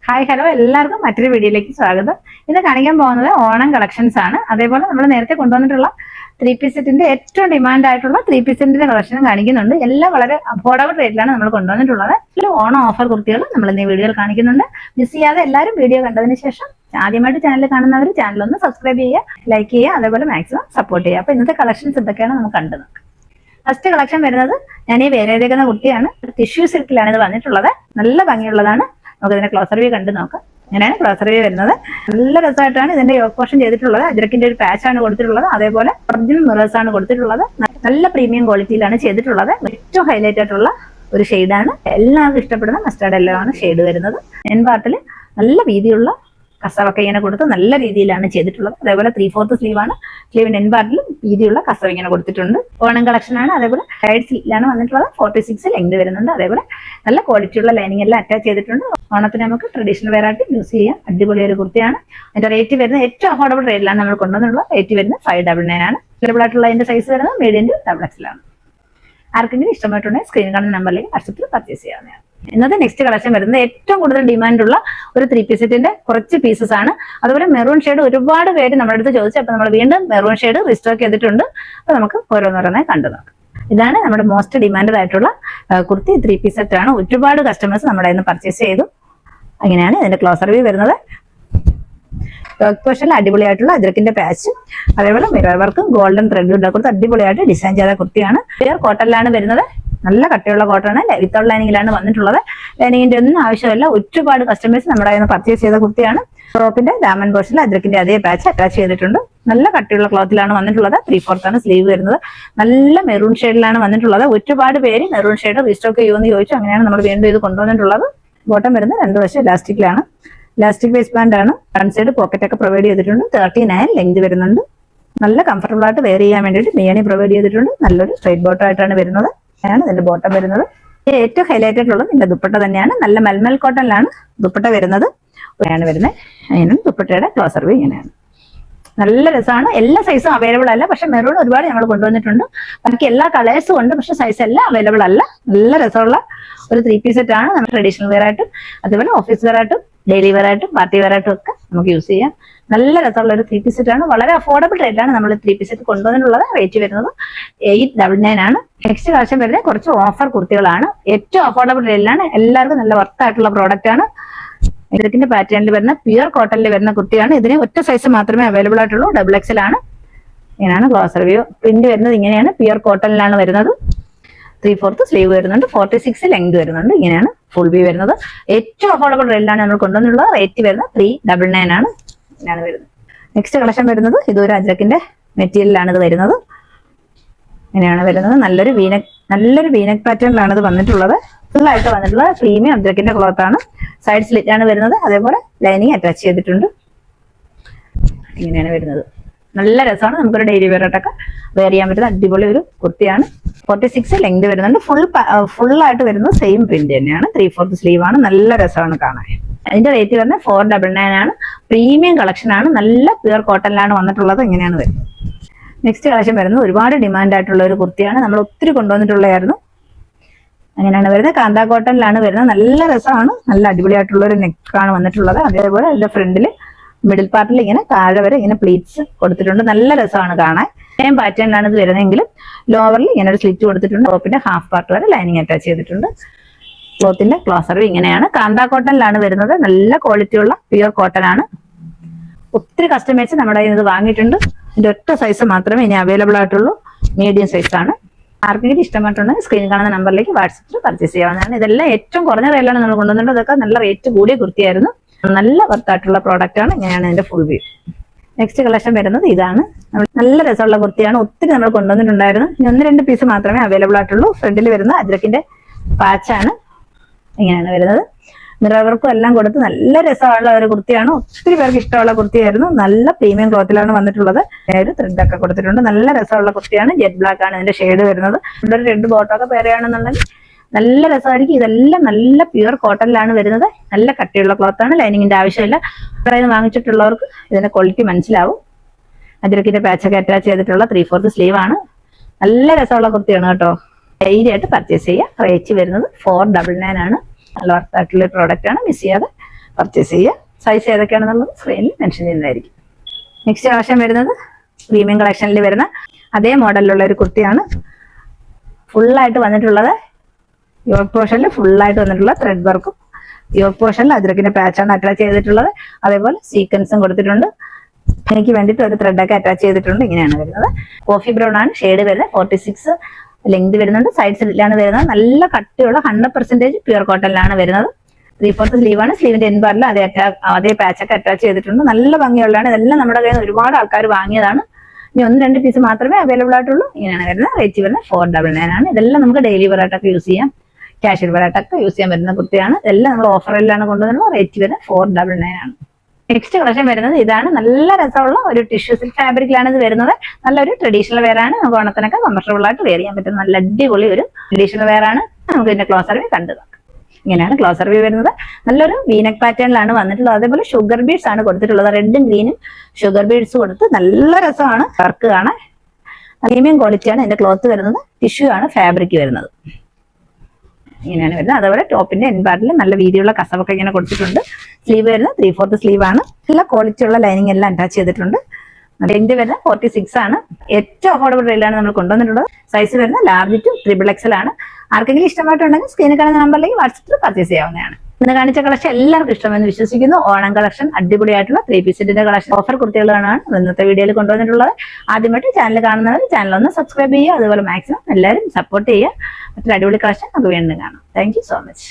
Hi hello എല്ലാവർക്കും മറ്റൊരു വീഡിയോയിലേക്ക് സ്വാഗതം. ഇന്ന് കാണിക്കാൻ പോകുന്നത് ഓണം കളക്ഷൻസ് ആണ്. അതേപോലെ നമ്മൾ നേരത്തെ കൊണ്ടുവന്നിട്ടുള്ള 3 പീസ് സെറ്റിന്റെ ഏറ്റവും ഡിമാൻഡ് ആയിട്ടുള്ള 3 പീസ് സെറ്റിന്റെ കളക്ഷനും കാണിക്കുന്നുണ്ട്. എല്ലാം വളരെ അഫോർഡബിൾ റേറ്റിലാണ് നമ്മൾ കൊണ്ടുവന്നിട്ടുള്ളത്. ഓണം ഓഫർ കുർത്തികൾ നമ്മൾ ഇന്ന് വീഡിയോയിൽ കാണിക്കുന്നുണ്ട്. മിസ് ചെയ്യാതെ എല്ലാവരും വീഡിയോ കണ്ടതിന് ശേഷം ആദ്യമായിട്ട് ചാനൽ കാണുന്നവർ ചാനൽ ഒന്ന് സബ്സ്ക്രൈബ് ചെയ്യുക, ലൈക്ക് ചെയ്യുക, അതേപോലെ മാക്സിമം സപ്പോർട്ട് ചെയ്യുക. അപ്പൊ ഇന്നത്തെ കളക്ഷൻസ് എന്തൊക്കെയാണ് നമുക്ക് കണ്ടു നോക്കാം. ഫസ്റ്റ് കളക്ഷൻ വരുന്നത് ഞാൻ ഈ വേരേതേക്കുന്ന കുർത്തിയാണ്. ടിഷ്യൂ സിൽക്കിലാണ് ഇത് വന്നിട്ടുള്ളത്. നല്ല ഭംഗിയുള്ളതാണ്. നമുക്ക് ഇതിന്റെ ക്ലോസർ വ്യൂ കണ്ടു നോക്കാം. ഇങ്ങനെയാണ് ക്ലോസർ വ്യൂ വരുന്നത്. നല്ല രസമായിട്ടാണ് ഇതിന്റെ യോക്ക് പോർഷൻ ചെയ്തിട്ടുള്ളത്. അജ്രക്കിന്റെ ഒരു പാച്ച് ആണ് കൊടുത്തിട്ടുള്ളത്. അതേപോലെ ഒറിജിനൽ മിറേഴ്സ് ആണ് കൊടുത്തിട്ടുള്ളത്. നല്ല പ്രീമിയം ക്വാളിറ്റിയിലാണ് ചെയ്തിട്ടുള്ളത്. ഏറ്റവും ഹൈലൈറ്റ് ആയിട്ടുള്ള ഒരു ഷെയ്ഡാണ്. എല്ലാവർക്കും ഇഷ്ടപ്പെടുന്ന മസ്റ്റാർഡ് യെല്ലോ ആണ് ഷെയ്ഡ് വരുന്നത്. എൻ പാർട്ടിൽ നല്ല വീതിയുള്ള കസവൊക്കെ ഇങ്ങനെ കൊടുത്ത് നല്ല രീതിയിലാണ് ചെയ്തിട്ടുള്ളത്. അതേപോലെ 3/4 സ്ലീവ് ആണ്. സ്ലീവിന്റെ എൻ പാർട്ടിൽ വീതിയുള്ള കസവ് ഇങ്ങനെ കൊടുത്തിട്ടുണ്ട്. ഓണം കളക്ഷൻ ആണ്. അതേപോലെ സൈഡ് സ്ലിറ്റിലാണ് വന്നിട്ടുള്ളത്. 46 ലെങ്ത് വരുന്നുണ്ട്. അതേപോലെ നല്ല ക്വാളിറ്റിയുള്ള ലൈനിങ് എല്ലാം അറ്റാച്ച് ചെയ്തിട്ടുണ്ട്. ഓണത്തിന് നമുക്ക് ട്രഡീഷണൽ വെയർ ആയിട്ട് യൂസ് ചെയ്യാം. അടിപൊളി ഒരു കുർത്തിയാണ്. അതിന്റെ റേറ്റ് വരുന്നത് ഏറ്റവും അഫോർഡബിൾ റേറ്റിലാണ് നമ്മൾ കൊണ്ടുവന്നിട്ടുള്ളത്. റേറ്റ് വരുന്നത് 599 ആണ്. അവൈലബിൾ ആയിട്ടുള്ള അതിന്റെ സൈസ് വരുന്നത് മീഡിയം ടു XL ആണ്. ആർക്കെങ്കിലും ഇഷ്ടമായിട്ടുണ്ടെങ്കിൽ സ്ക്രീൻ കാണുന്ന നമ്പറിലേക്ക് വാട്സപ്പിൽ പർച്ചേസ് ചെയ്യാവുന്നതാണ്. ഇന്നത്തെ നെക്സ്റ്റ് കളക്ഷൻ വരുന്നത് ഏറ്റവും കൂടുതൽ ഡിമാൻഡുള്ള ഒരു 3 പീസ് സെറ്റിന്റെ കുറച്ച് പീസസ് ആണ്. അതുപോലെ മെറൂൺ ഷെയ്ഡ് ഒരുപാട് പേര് നമ്മുടെ അടുത്ത് ചോദിച്ചു. അപ്പൊ നമ്മൾ വീണ്ടും മെറൂൺ ഷെയ്ഡ് റീസ്റ്റോക്ക് ചെയ്തിട്ടുണ്ട്. അപ്പൊ നമുക്ക് ഓരോന്നോരോന്നായി കണ്ടു നോക്കാം. ഇതാണ് നമ്മുടെ മോസ്റ്റ് ഡിമാൻഡഡ് ആയിട്ടുള്ള കുർത്തി 3 പീസ് സെറ്റ് ആണ്. ഒരുപാട് കസ്റ്റമേഴ്സ് നമ്മുടെ ഇന്ന് പർച്ചേസ് ചെയ്തു. അങ്ങനെയാണ് ഇതിന്റെ ക്ലോസർ വ്യൂ വരുന്നത്. പോർഷനിൽ അടിപൊളിയായിട്ടുള്ള അജ്രക്കിന്റെ പാച്ച്, അതേപോലെ മിറർ വർക്കും ഗോൾഡൻ ത്രെഡും കൊടുത്ത് അടിപൊളിയായിട്ട് ഡിസൈൻ ചെയ്ത കുർത്തിയാണ്. പ്യുർ കോട്ടണിലാണ് വരുന്നത്. നല്ല കട്ടിയുള്ള കോട്ടൺ വിത്തൗട്ട് ലൈനിങ്ങിലാണ് വന്നിട്ടുള്ളത്. ലൈനിങ്ങിന്റെ ഒന്നും ആവശ്യമില്ല. ഒരുപാട് കസ്റ്റമേഴ്സ് നമ്മുടെ കയ്യിൽ നിന്ന് പർച്ചേസ് ചെയ്ത കുർത്തിയാണ്. ടോപ്പിന്റെ ഡാമൻ പോർഷനിൽ അജ്രക്കിന്റെ അതേ പാച്ച് അറ്റാച്ച് ചെയ്തിട്ടുണ്ട്. നല്ല കട്ടിയുള്ള ക്ലോത്തിലാണ് വന്നിട്ടുള്ളത്. 3/4 ആണ് സ്ലീവ് വരുന്നത്. നല്ല മെറൂൺ ഷെയ്ഡിലാണ് വന്നിട്ടുള്ളത്. ഒരുപാട് പേര് മെറൂൺ ഷെയ്ഡ് റീസ്റ്റോക്ക് ചെയ്യുമെന്ന് ചോദിച്ചു. അങ്ങനെയാണ് നമ്മൾ വീണ്ടും ഇത് കൊണ്ടുവന്നിട്ടുള്ളത്. ബോട്ടം വരുന്നത് 2 വശം ഇലാസ്റ്റിക്കിലാണ്. ഇലാസ്റ്റിക് വേസ്റ്റ് ബാൻഡ് ആണ്. ഫ്രണ്ട് സൈഡ് പോക്കറ്റ് ഒക്കെ പ്രൊവൈഡ് ചെയ്തിട്ടുണ്ട്. 39 ലെങ്ത് വരുന്നുണ്ട്. നല്ല കംഫർട്ടബിൾ ആയിട്ട് വെയർ ചെയ്യാൻ വേണ്ടിയിട്ട് മിയാണി പ്രൊവൈഡ് ചെയ്തിട്ടുണ്ട്. നല്ലൊരു സ്ട്രൈറ്റ് ബോട്ടം ആയിട്ടാണ് വരുന്നത്. ആണ് ഇതിന്റെ ബോട്ടം വരുന്നത്. ഏറ്റവും ഹൈലൈറ്റ് ആയിട്ടുള്ളത് ഇതിന്റെ ദുപ്പട്ട തന്നെയാണ്. നല്ല മൽമൽ കോട്ടണിലാണ് ദുപ്പട്ട വരുന്നത്. വരുന്നത് അതിനും ദുപ്പട്ടയുടെ ക്ലോസർ വ്യൂ ഇങ്ങനെയാണ്. നല്ല രസമാണ്. എല്ലാ സൈസും അവൈലബിൾ അല്ല. പക്ഷെ മെറൂൺ ഒരുപാട് നമ്മൾ കൊണ്ടുവന്നിട്ടുണ്ട്. ബാക്കി എല്ലാ കളേഴ്സും ഉണ്ട്. പക്ഷെ സൈസ് എല്ലാം അവൈലബിൾ അല്ല. നല്ല രസമുള്ള ഒരു 3 പീസ് സെറ്റ് ആണ്. നമ്മൾ ട്രഡീഷണൽ വെയർ ആയിട്ടും അതുപോലെ ഓഫീസ് വെയർ ആയിട്ടും ഡെയിലി വെയർ ആയിട്ടും പാർട്ടി വെയർ ആയിട്ടും ഒക്കെ നമുക്ക് യൂസ് ചെയ്യാം. നല്ല രസമുള്ള ഒരു 3 പീസ് സെറ്റ് ആണ്. വളരെ അഫോർഡബിൾ റേറ്റിലാണ് നമ്മൾ 3 പീസ് സെറ്റ് കൊണ്ടുവന്നിട്ടുള്ളത്. റേറ്റ് വരുന്നത് 899 ആണ്. നെക്സ്റ്റ് കളക്ഷൻ വരുന്നത് കുറച്ച് ഓഫർ കുർത്തികളാണ്. ഏറ്റവും അഫോർഡബിൾ റേറ്റിലാണ്. എല്ലാവർക്കും നല്ല വർത്ത് ആയിട്ടുള്ള പ്രോഡക്റ്റ് ആണ്. ഇതിന്റെ പാറ്റേണിൽ വരുന്ന പ്യുർ കോട്ടണിൽ വരുന്ന കുർത്തിയാണ്. ഇതിന് ഒറ്റ സൈസ് മാത്രമേ അവൈലബിൾ ആയിട്ടുള്ളൂ. XL ആണ്. ഇങ്ങനെയാണ് ക്ലോസർ വ്യൂ. പ്രിന്റ് വരുന്നത് ഇങ്ങനെയാണ്. പ്യുർ കോട്ടണിലാണ് വരുന്നത്. 3/4 സ്ലീവ് വരുന്നുണ്ട്. 46 ലെങ്ത് വരുന്നുണ്ട്. ഇങ്ങനെയാണ് ഫുൾ വ്യൂ വരുന്നത്. ഏറ്റവും അഫോർഡബിൾ റേറ്റിലാണ് നമ്മൾ കൊണ്ടുവന്നിട്ടുള്ളത്. റേറ്റ് വരുന്നത് 399 ആണ്. ഇങ്ങനെയാണ് വരുന്നത്. നെക്സ്റ്റ് കളക്ഷൻ വരുന്നത് ഇതൊരു അജ്രക്കിന്റെ മെറ്റീരിയലാണ് ഇത് വരുന്നത്. ഇങ്ങനെയാണ് വരുന്നത്. നല്ലൊരു വീനക് പാറ്റേണിലാണ് ഇത് വന്നിട്ടുള്ളത്. ഫുൾ ആയിട്ട് വന്നിട്ടുള്ളത് പ്രീമിയം അജ്രക്കിന്റെ ക്ലോത്ത് ആണ്. സൈഡ് സ്ലിറ്റ് ആണ് വരുന്നത്. അതേപോലെ ലൈനിങ് അറ്റാച്ച് ചെയ്തിട്ടുണ്ട്. ഇങ്ങനെയാണ് വരുന്നത്. നല്ല രസമാണ്. നമുക്കൊരു ഡെയിലി വെയർ ആയിട്ടൊക്കെ വെയർ ചെയ്യാൻ പറ്റുന്ന അടിപൊളി ഒരു കുർത്തിയാണ്. 46 ലെങ്ത് വരുന്നുണ്ട്. ഫുൾ ആയിട്ട് വരുന്നത് സെയിം പ്രിന്റ് തന്നെയാണ്. 3/4 സ്ലീവ് ആണ്. നല്ല രസമാണ് കാണാൻ. അതിന്റെ റേറ്റ് വരുന്നത് 499 ആണ്. പ്രീമിയം കളക്ഷൻ ആണ്. നല്ല പ്യുർ കോട്ടണിലാണ് വന്നിട്ടുള്ളത്. ഇങ്ങനെയാണ് വരുന്നത്. നെക്സ്റ്റ് കളക്ഷൻ വരുന്നത് ഒരുപാട് ഡിമാൻഡ് ആയിട്ടുള്ള ഒരു കുർത്തിയാണ്. നമ്മൾ ഒത്തിരി കൊണ്ടുവന്നിട്ടുള്ളതായിരുന്നു. അങ്ങനെയാണ് വരുന്നത്. കാന്ത കോട്ടണിലാണ് വരുന്നത്. നല്ല രസമാണ്. നല്ല അടിപൊളിയായിട്ടുള്ള ഒരു നെക്കാണ് വന്നിട്ടുള്ളത്. അതേപോലെ അതിന്റെ ഫ്രണ്ടിൽ മിഡിൽ പാർട്ടിൽ ഇങ്ങനെ താഴെ വരെ ഇങ്ങനെ പ്ലീറ്റ്സ് കൊടുത്തിട്ടുണ്ട്. നല്ല രസമാണ് കാണാൻ. സെയിം പാറ്റേണിലാണ് ഇത് വരുന്നതെങ്കിലും ലോവറിൽ ഇങ്ങനെ ഒരു സ്ലിറ്റ് കൊടുത്തിട്ടുണ്ട്. ടോപ്പിന്റെ ഹാഫ് പാർട്ട് വരെ ലൈനിങ് അറ്റാച്ച് ചെയ്തിട്ടുണ്ട്. ക്ലോത്തിന്റെ ക്ലോസർ ഇങ്ങനെയാണ്. കാന്ത കോട്ടണിലാണ് വരുന്നത്. നല്ല ക്വാളിറ്റിയുള്ള പ്യുർ കോട്ടൺ ആണ്. ഒത്തിരി കസ്റ്റമേഴ്സ് നമ്മുടെ ഇത് വാങ്ങിയിട്ടുണ്ട്. ഇതിന്റെ ഒറ്റ സൈസ് മാത്രമേ ഇനി അവൈലബിൾ ആയിട്ടുള്ളൂ. മീഡിയം സൈസ് ആണ്. ആർക്കെങ്കിലും ഇഷ്ടമായിട്ടുണ്ടെങ്കിൽ സ്ക്രീൻ കാണുന്ന നമ്പറിലേക്ക് വാട്സപ്പിൽ പർച്ചേസ് ചെയ്യാവുന്നതാണ്. ഇതെല്ലാം ഏറ്റവും കുറഞ്ഞ റേറ്റിലാണ് നമ്മൾ കൊണ്ടുവന്നിട്ടുള്ളത്. ഇതൊക്കെ നല്ല റേറ്റ് കൂടിയ കുർത്തിയായിരുന്നു. നല്ല വർത്തായിട്ടുള്ള പ്രോഡക്റ്റ് ആണ്. ഇങ്ങനെയാണ് ഇതിന്റെ ഫുൾ വ്യൂ. നെക്സ്റ്റ് കളക്ഷൻ വരുന്നത് ഇതാണ്. നല്ല രസമുള്ള കുർത്തിയാണ്. ഒത്തിരി നമ്മൾ കൊണ്ടുവന്നിട്ടുണ്ടായിരുന്നു. 1-2 പീസ് മാത്രമേ അവൈലബിൾ ആയിട്ടുള്ളൂ. ഫ്രണ്ടിൽ വരുന്ന അജ്രക്കിന്റെ പാച്ചാണ്. ഇങ്ങനെയാണ് വരുന്നത്. മിറർ വർക്കും എല്ലാം കൊടുത്ത് നല്ല രസമുള്ള ഒരു കുർത്തിയാണ്. ഒത്തിരി പേർക്ക് ഇഷ്ടമുള്ള കുർത്തിയായിരുന്നു. നല്ല പ്രീമിയം ക്ലോത്തിലാണ് വന്നിട്ടുള്ളത്. ഒരു ത്രെഡ് ഒക്കെ കൊടുത്തിട്ടുണ്ട്. നല്ല രസമുള്ള കുർത്തിയാണ്. ജെറ്റ് ബ്ലാക്ക് ആണ് ഇതിന്റെ ഷെയ്ഡ് വരുന്നത്. ഇവിടെ ഒരു 2 ബോട്ടോ ഒക്കെ പേരെയാണെന്നുണ്ടെങ്കിൽ നല്ല രസമായിരിക്കും. ഇതെല്ലാം നല്ല പ്യുർ കോട്ടണിലാണ് വരുന്നത്. നല്ല കട്ടിയുള്ള ക്ലോത്ത് ആണ്. ലൈനിങ്ങിന്റെ ആവശ്യമില്ല. ഇവിടെ നിന്ന് വാങ്ങിച്ചിട്ടുള്ളവർക്ക് ഇതിന്റെ ക്വാളിറ്റി മനസ്സിലാവും. അജ്രക്കിന്റെ പാച്ചൊക്കെ അറ്റാച്ച് ചെയ്തിട്ടുള്ള 3/4 സ്ലീവ് ആണ്. നല്ല രസമുള്ള കുർത്തിയാണ് കേട്ടോ. ധൈര്യമായിട്ട് പർച്ചേസ് ചെയ്യുക. റേറ്റ് വരുന്നത് 499 ആണ്. നല്ല വർത്തായിട്ടുള്ള പ്രോഡക്റ്റ് ആണ്. മിസ് ചെയ്യാതെ പർച്ചേസ് ചെയ്യുക. സൈസ് ഏതൊക്കെയാണെന്നുള്ളത് സ്ക്രീനിൽ മെൻഷൻ ചെയ്യുന്നതായിരിക്കും. നെക്സ്റ്റ് കളക്ഷൻ വരുന്നത് പ്രീമിയം കളക്ഷനിൽ വരുന്ന അതേ മോഡലിലുള്ള ഒരു കുർത്തിയാണ്. ഫുള്ളായിട്ട് വന്നിട്ടുള്ളത് യോക്ക് പോർഷനിൽ ഫുള്ളായിട്ട് വന്നിട്ടുള്ള ത്രെഡ് വർക്കും യോക്ക് പോർഷനിൽ അജ്രക്കിന്റെ പാച്ചാണ് അറ്റാച്ച് ചെയ്തിട്ടുള്ളത്. അതേപോലെ സീക്വൻസും കൊടുത്തിട്ടുണ്ട്. എനിക്ക് വേണ്ടിയിട്ട് ഒരു ത്രെഡൊക്കെ അറ്റാച്ച് ചെയ്തിട്ടുണ്ട്. ഇങ്ങനെയാണ് വരുന്നത്. കോഫി ബ്രൗൺ ആണ് ഷെയ്ഡ് വരുന്നത്. 46 ലെങ്ത് വരുന്നുണ്ട്. സൈഡ്സിലാണ് വരുന്നത്. നല്ല കട്ടിയുള്ള 100% പ്യുർ കോട്ടണിലാണ് വരുന്നത്. 3/4 സ്ലീവാണ്. സ്ലീവിന്റെ എൻ പാർട്ടിൽ അതേ പാച്ചൊക്കെ അറ്റാച്ച് ചെയ്തിട്ടുണ്ട്. നല്ല ഭംഗിയുള്ളതാണ്. ഇതെല്ലാം നമ്മുടെ കയ്യിൽ നിന്ന് ഒരുപാട് ആൾക്കാർ വാങ്ങിയതാണ്. ഇനി 1-2 പീസ് മാത്രമേ അവൈലബിൾ ആയിട്ടുള്ളൂ. ഇങ്ങനെയാണ് വരുന്നത്. റേറ്റ് വരുന്നത് 499 ആണ്. ഇതെല്ലാം നമുക്ക് ഡെയിലി വെയറായിട്ടൊക്കെ യൂസ് ചെയ്യാം, കാഷ്വൽ വെയറായിട്ടൊക്കെ യൂസ് ചെയ്യാൻ വരുന്ന കുർത്തിയാണ്. ഇതെല്ലാം നമ്മൾ ഓഫറിലാണ് കൊണ്ടുവരുന്നത്. റേറ്റ് വരുന്നത് 499 ആണ്. നെക്സ്റ്റ് കളക്ഷൻ വരുന്നത് ഇതാണ്. നല്ല രസമുള്ള ഒരു ടിഷ്യൂ സിൽക്ക് ഫാബ്രിക്കിലാണ് ഇത് വരുന്നത്. നല്ലൊരു ട്രഡീഷണൽ വെയർ ആണ്. നമുക്ക് ഓണത്തിനൊക്കെ കംഫർട്ടബിൾ ആയിട്ട് വെയർ ചെയ്യാൻ പറ്റുന്ന നല്ല അടിപൊളി ഒരു ട്രഡീഷണൽ വെയർ ആണ്. നമുക്ക് ഇതിന്റെ ക്ലോസർ വ്യൂ കണ്ടു നോക്കാം. ഇങ്ങനെയാണ് ക്ലോസർ വ്യൂ വരുന്നത്. നല്ലൊരു വീനക് പാറ്റേണിലാണ് വന്നിട്ടുള്ളത്. അതേപോലെ ഷുഗർ ബീഡ്സ് ആണ് കൊടുത്തിട്ടുള്ളത്. റെഡും ഗ്രീനും ഷുഗർ ബീഡ്സ് കൊടുത്ത് നല്ല രസമാണ് വർക്ക് കാണാൻ. പ്രീമിയം ക്വാളിറ്റിയാണ് ഇതിന്റെ ക്ലോത്ത് വരുന്നത്. ടിഷ്യൂ ആണ് ഫാബ്രിക് വരുന്നത്. ഇങ്ങനെയാണ് വരുന്നത്. അതേപോലെ ടോപ്പിന്റെ എൻ പാർട്ടിൽ നല്ല വീതിയുള്ള കസവൊക്കെ ഇങ്ങനെ കൊടുത്തിട്ടുണ്ട്. സ്ലീവ് വരുന്നത് 3/4 സ്ലീവ് ആണ്. നല്ല ക്വാളിറ്റിയുള്ള ലൈനിങ് എല്ലാം അറ്റാച്ച് ചെയ്തിട്ടുണ്ട്. ലെങ്ത് വരുന്നത് 46 ആണ്. ഏറ്റവും അഫോർഡബിൾ റേറ്റിലാണ് നമ്മൾ കൊണ്ടുവന്നിട്ടുള്ളത്. സൈസ് വരുന്നത് ലാർജ് ടു XXL ആണ്. ആർക്കെങ്കിലും ഇഷ്ടമായിട്ടുണ്ടെങ്കിൽ സ്ക്രീനിൽ കാണുന്ന നമ്പറിലേക്ക് വാട്സപ്പിൽ പർച്ചേസ് ചെയ്യാവുന്നതാണ്. ഇന്ന് കാണിച്ച കളക്ഷൻ എല്ലാവർക്കും ഇഷ്ടമെന്ന് വിശ്വസിക്കുന്നു. ഓണം കളക്ഷൻ അടിപൊളിയായിട്ടുള്ള 3 പീസിന്റെ കളക്ഷൻ ഓഫർ കുർത്തികളാണ് ഇന്നത്തെ വീഡിയോയിൽ കൊണ്ടുവന്നിട്ടുള്ളത്. ആദ്യമായിട്ട് ചാനൽ കാണുന്നവർ ചാനൽ ഒന്ന് സബ്സ്ക്രൈബ് ചെയ്യുക. അതുപോലെ മാക്സിമം എല്ലാവരും സപ്പോർട്ട് ചെയ്യുക. മറ്റൊരു അടിപൊളി കളക്ഷൻ നമുക്ക് വീണ്ടും കാണാം. Thank you so much.